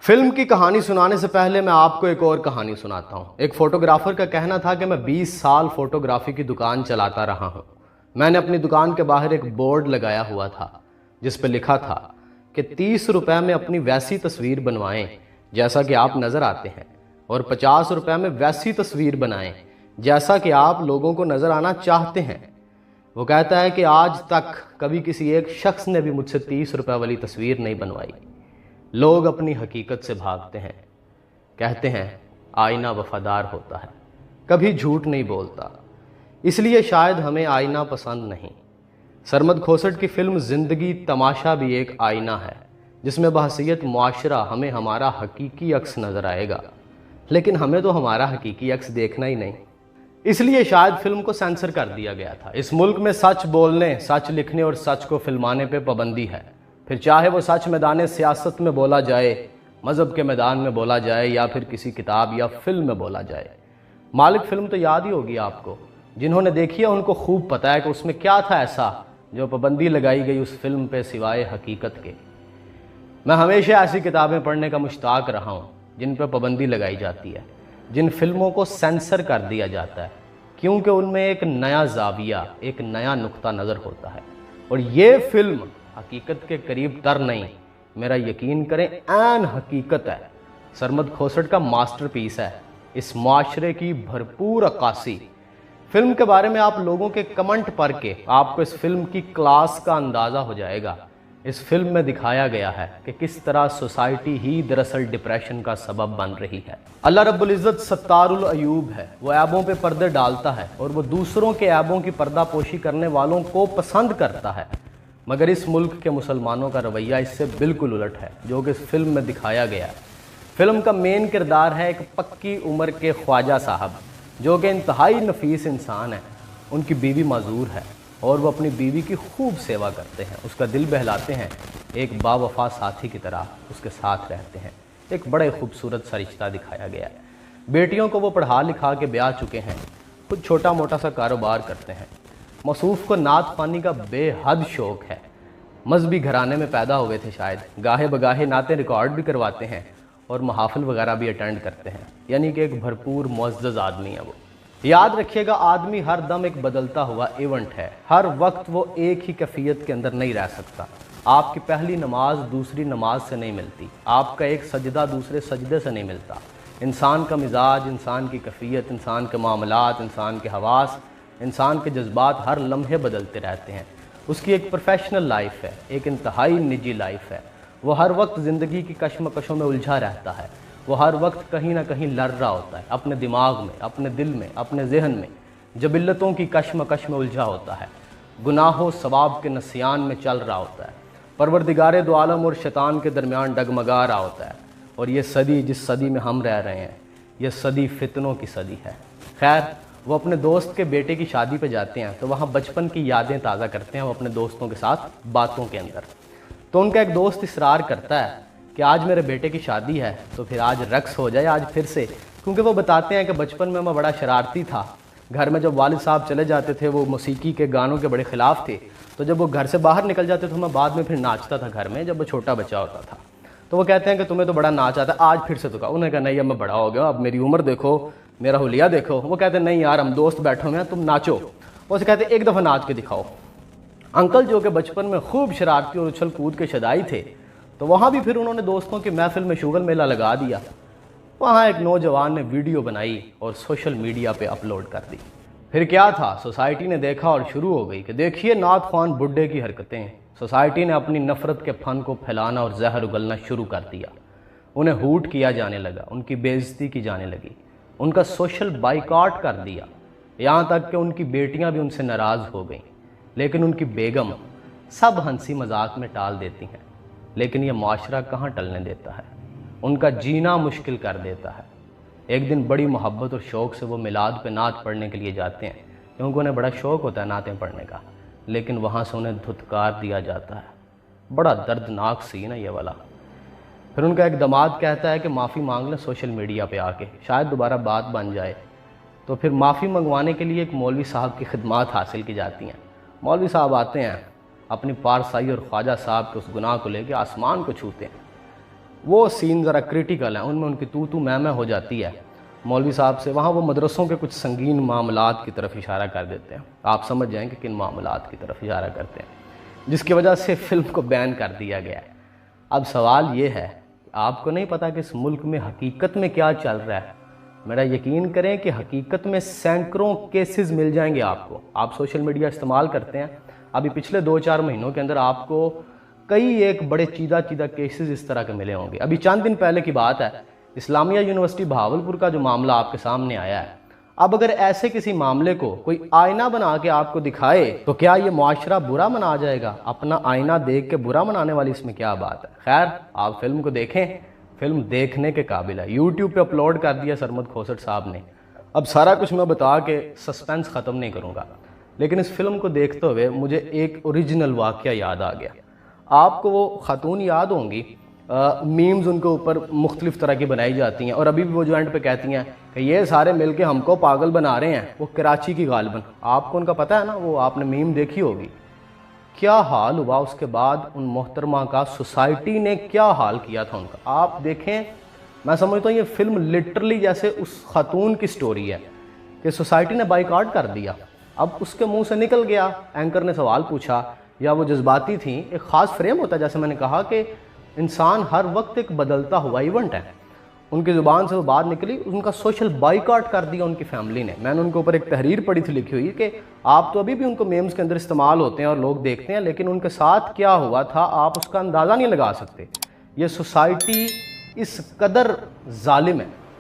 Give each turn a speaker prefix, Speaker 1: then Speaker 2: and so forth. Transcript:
Speaker 1: Film کی کہانی سنانے سے پہلے میں آپ کو ایک اور کہانی سناتا ہوں۔ ایک فوٹوگرافر کا کہنا تھا کہ میں 20 سال فوٹوگرافی کی دکان چلاتا رہا ہوں۔ میں نے اپنی دکان کے باہر ایک بورڈ لگایا ہوا تھا جس پہ لکھا تھا کہ 30 روپے میں اپنی ویسی تصویر بنوائیں جیسا کہ آپ نظر آتے ہیں، اور 50 روپے میں ویسی تصویر بنائیں جیسا کہ آپ لوگوں کو نظر آنا چاہتے ہیں۔ وہ کہتا ہے کہ آج تک کبھی کسی ایک شخص نے بھی مجھ سے 30 روپے والی تصویر نہیں بنوائی۔ لوگ اپنی حقیقت سے بھاگتے ہیں، کہتے ہیں آئینہ وفادار ہوتا ہے، کبھی جھوٹ نہیں بولتا، اس لیے شاید ہمیں آئینہ پسند نہیں۔ سرمد کھوسٹ کی فلم زندگی تماشا بھی ایک آئینہ ہے جس میں بحیثیت معاشرہ ہمیں ہمارا حقیقی عکس نظر آئے گا، لیکن ہمیں تو ہمارا حقیقی عکس دیکھنا ہی نہیں، اس لیے شاید فلم کو سینسر کر دیا گیا تھا۔ اس ملک میں سچ بولنے، سچ لکھنے اور سچ کو فلمانے پہ پابندی ہے، پھر چاہے وہ سچ میدان سیاست میں بولا جائے، مذہب کے میدان میں بولا جائے، یا پھر کسی کتاب یا فلم میں بولا جائے۔ مالک فلم تو یاد ہی ہوگی آپ کو، جنہوں نے دیکھی ہے ان کو خوب پتہ ہے کہ اس میں کیا تھا ایسا جو پابندی لگائی گئی اس فلم پہ سوائے حقیقت کے۔ میں ہمیشہ ایسی کتابیں پڑھنے کا مشتاق رہا ہوں جن پہ پابندی لگائی جاتی ہے، جن فلموں کو سینسر کر دیا جاتا ہے، کیونکہ ان میں ایک نیا زاویہ، ایک نیا نقطہ نظر ہوتا ہے، اور یہ فلم حقیقت کے قریب تر نہیں، میرا یقین کریں عین حقیقت ہے۔ سرمد کھوسٹ کا ماسٹر پیس ہے، اس معاشرے کی بھرپور عکاسی۔ فلم کے بارے میں آپ لوگوں کے کمنٹ پڑھ کے آپ کو اس فلم کی کلاس کا اندازہ ہو جائے گا۔ اس فلم میں دکھایا گیا ہے کہ کس طرح سوسائٹی ہی دراصل ڈپریشن کا سبب بن رہی ہے۔ اللہ رب العزت ستار العیوب ہے، وہ عیبوں پہ پردے ڈالتا ہے اور وہ دوسروں کے عیبوں کی پردہ پوشی کرنے والوں کو پسند کرتا ہے، مگر اس ملک کے مسلمانوں کا رویہ اس سے بالکل الٹ ہے، جو کہ اس فلم میں دکھایا گیا ہے۔ فلم کا مین کردار ہے ایک پکی عمر کے خواجہ صاحب جو کہ انتہائی نفیس انسان ہے، ان کی بیوی معذور ہے اور وہ اپنی بیوی کی خوب سیوا کرتے ہیں، اس کا دل بہلاتے ہیں، ایک باوفا ساتھی کی طرح اس کے ساتھ رہتے ہیں۔ ایک بڑے خوبصورت سا رشتہ دکھایا گیا ہے۔ بیٹیوں کو وہ پڑھا لکھا کے بیاہ چکے ہیں، خود چھوٹا موٹا سا کاروبار کرتے ہیں۔ موصوف کو نعت خوانی کا بے حد شوق ہے، مذہبی گھرانے میں پیدا ہوئے تھے شاید، گاہے بگاہے نعتیں ریکارڈ بھی کرواتے ہیں اور محافل وغیرہ بھی اٹینڈ کرتے ہیں، یعنی کہ ایک بھرپور معزز آدمی ہے وہ۔ یاد رکھیے گا آدمی ہر دم ایک بدلتا ہوا ایونٹ ہے، ہر وقت وہ ایک ہی کیفیت کے اندر نہیں رہ سکتا۔ آپ کی پہلی نماز دوسری نماز سے نہیں ملتی، آپ کا ایک سجدہ دوسرے سجدے سے نہیں ملتا۔ انسان کا مزاج، انسان کی کیفیت، انسان کے معاملات، انسان کے حواس، انسان کے جذبات ہر لمحے بدلتے رہتے ہیں۔ اس کی ایک پروفیشنل لائف ہے، ایک انتہائی نجی لائف ہے، وہ ہر وقت زندگی کی کشمکشوں میں الجھا رہتا ہے، وہ ہر وقت کہیں نہ کہیں لڑ رہا ہوتا ہے، اپنے دماغ میں، اپنے دل میں، اپنے ذہن میں جبلتوں کی کشمکش میں الجھا ہوتا ہے، گناہ و ثواب کے نسیان میں چل رہا ہوتا ہے، پروردگار دو عالم اور شیطان کے درمیان ڈگمگا رہا ہوتا ہے۔ اور یہ صدی، جس صدی میں ہم رہ رہے ہیں، یہ صدی فتنوں کی صدی ہے۔ خیر، وہ اپنے دوست کے بیٹے کی شادی پہ جاتے ہیں تو وہاں بچپن کی یادیں تازہ کرتے ہیں وہ اپنے دوستوں کے ساتھ باتوں کے اندر۔ تو ان کا ایک دوست اصرار کرتا ہے کہ آج میرے بیٹے کی شادی ہے تو پھر آج رقص ہو جائے، آج پھر سے، کیونکہ وہ بتاتے ہیں کہ بچپن میں بڑا شرارتی تھا، گھر میں جب والد صاحب چلے جاتے تھے وہ موسیقی کے گانوں کے بڑے خلاف تھے، تو جب وہ گھر سے باہر نکل جاتے تو میں بعد میں پھر ناچتا تھا گھر میں، جب وہ چھوٹا بچہ ہوتا تھا۔ تو وہ کہتے ہیں کہ تمہیں تو بڑا ناچ آتا ہے، آج پھر سے تو کہا۔ انہوں نے کہا نہیں، اب میں بڑا ہو گیا، اب میری عمر دیکھو، میرا حلیہ دیکھو۔ وہ کہتے ہیں نہیں یار، ہم دوست بیٹھے ہوئے ہیں، تم ناچو۔ وہ سے کہتے ہیں ایک دفعہ ناچ کے دکھاؤ۔ انکل جو کہ بچپن میں خوب شرارتی اور اچھل کود کے شدائی تھے، تو وہاں بھی پھر انہوں نے دوستوں کی محفل میں شغل میلہ لگا دیا۔ وہاں ایک نوجوان نے ویڈیو بنائی اور سوشل میڈیا پہ اپلوڈ کر دی۔ پھر کیا تھا، سوسائٹی نے دیکھا اور شروع ہو گئی کہ دیکھیے نعت خوان بڈھے کی حرکتیں۔ سوسائٹی نے اپنی نفرت کے پھن کو پھیلانا اور زہر اگلنا شروع کر دیا، انہیں ہوٹ کیا جانے لگا، ان کی بے عزتی کی جانے لگی، ان کا سوشل بائیکاٹ کر دیا، یہاں تک کہ ان کی بیٹیاں بھی ان سے ناراض ہو گئیں، لیکن ان کی بیگم سب ہنسی مذاق میں ٹال دیتی ہیں، لیکن یہ معاشرہ کہاں ٹلنے دیتا ہے، ان کا جینا مشکل کر دیتا ہے۔ ایک دن بڑی محبت اور شوق سے وہ میلاد پہ نعت پڑھنے کے لیے جاتے ہیں، کیونکہ انہیں بڑا شوق ہوتا ہے نعتیں پڑھنے کا، لیکن وہاں سے انہیں دھتکار دیا جاتا ہے۔ بڑا دردناک سین ہے یہ والا۔ پھر ان کا ایک داماد کہتا ہے کہ معافی مانگ لیں سوشل میڈیا پہ آ کے، شاید دوبارہ بات بن جائے۔ تو پھر معافی منگوانے کے لیے ایک مولوی صاحب کی خدمات حاصل کی جاتی ہیں۔ مولوی صاحب آتے ہیں، اپنی پارسائی اور خواجہ صاحب کے اس گناہ کو لے کے آسمان کو چھوتے ہیں۔ وہ سین ذرا کرٹیکل ہیں، ان میں ان کی تو میں ہو جاتی ہے مولوی صاحب سے. وہاں وہ مدرسوں کے کچھ سنگین معاملات کی طرف اشارہ کر دیتے ہیں. آپ سمجھ جائیں کہ کن معاملات کی طرف اشارہ کرتے ہیں، جس کی وجہ سے فلم کو بین کر دیا گیا ہے. اب سوال یہ ہے، آپ کو نہیں پتا کہ اس ملک میں حقیقت میں کیا چل رہا ہے. میرا یقین کریں کہ حقیقت میں سینکڑوں کیسز مل جائیں گے آپ کو. آپ سوشل میڈیا استعمال کرتے ہیں، ابھی پچھلے 2-4 مہینوں کے اندر آپ کو کئی ایک بڑے چیدہ کیسز اس طرح کے ملے ہوں گے. ابھی چند دن پہلے کی بات ہے، اسلامیہ یونیورسٹی بہاولپور کا جو معاملہ آپ کے سامنے آیا ہے. اب اگر ایسے کسی معاملے کو کوئی آئینہ بنا کے آپ کو دکھائے تو کیا یہ معاشرہ برا منا جائے گا؟ اپنا آئینہ دیکھ کے برا منانے والی اس میں کیا بات ہے؟ خیر، آپ فلم کو دیکھیں، فلم دیکھنے کے قابل ہے. یوٹیوب پہ اپلوڈ کر دیا سرمد کھوسٹ صاحب نے. اب سارا کچھ میں بتا کے سسپینس ختم نہیں کروں گا، لیکن اس فلم کو دیکھتے ہوئے مجھے ایک اوریجنل واقعہ یاد آ گیا. آپ کو وہ خاتون یاد ہوں گی، میمز ان کے اوپر مختلف طرح کی بنائی جاتی ہیں، اور ابھی بھی وہ جو اینڈ پہ کہتی ہیں کہ یہ سارے مل کے ہم کو پاگل بنا رہے ہیں. وہ کراچی کی غالباً، آپ کو ان کا پتہ ہے نا، وہ آپ نے میم دیکھی ہوگی. کیا حال ہوا اس کے بعد ان محترمہ کا، سوسائٹی نے کیا حال کیا تھا ان کا. آپ دیکھیں، میں سمجھتا ہوں یہ فلم لٹرلی جیسے اس خاتون کی سٹوری ہے کہ سوسائٹی نے بائیکاٹ کر دیا. اب اس کے منہ سے نکل گیا، اینکر نے سوال پوچھا یا وہ جذباتی تھیں. ایک خاص فریم ہوتا ہے، جیسے میں نے کہا کہ انسان ہر وقت ایک بدلتا ہوا ایونٹ ہے. ان کی زبان سے وہ بات نکلی، ان کا سوشل بائیکاٹ کر دیا ان کی فیملی نے. میں نے ان کے اوپر ایک تحریر پڑھی تھی، لکھی ہوئی کہ آپ تو ابھی بھی ان کو میمز کے اندر استعمال ہوتے ہیں اور لوگ دیکھتے ہیں، لیکن ان کے ساتھ کیا ہوا تھا آپ اس کا اندازہ نہیں لگا سکتے. یہ سوسائٹی اس قدر ظالم ہے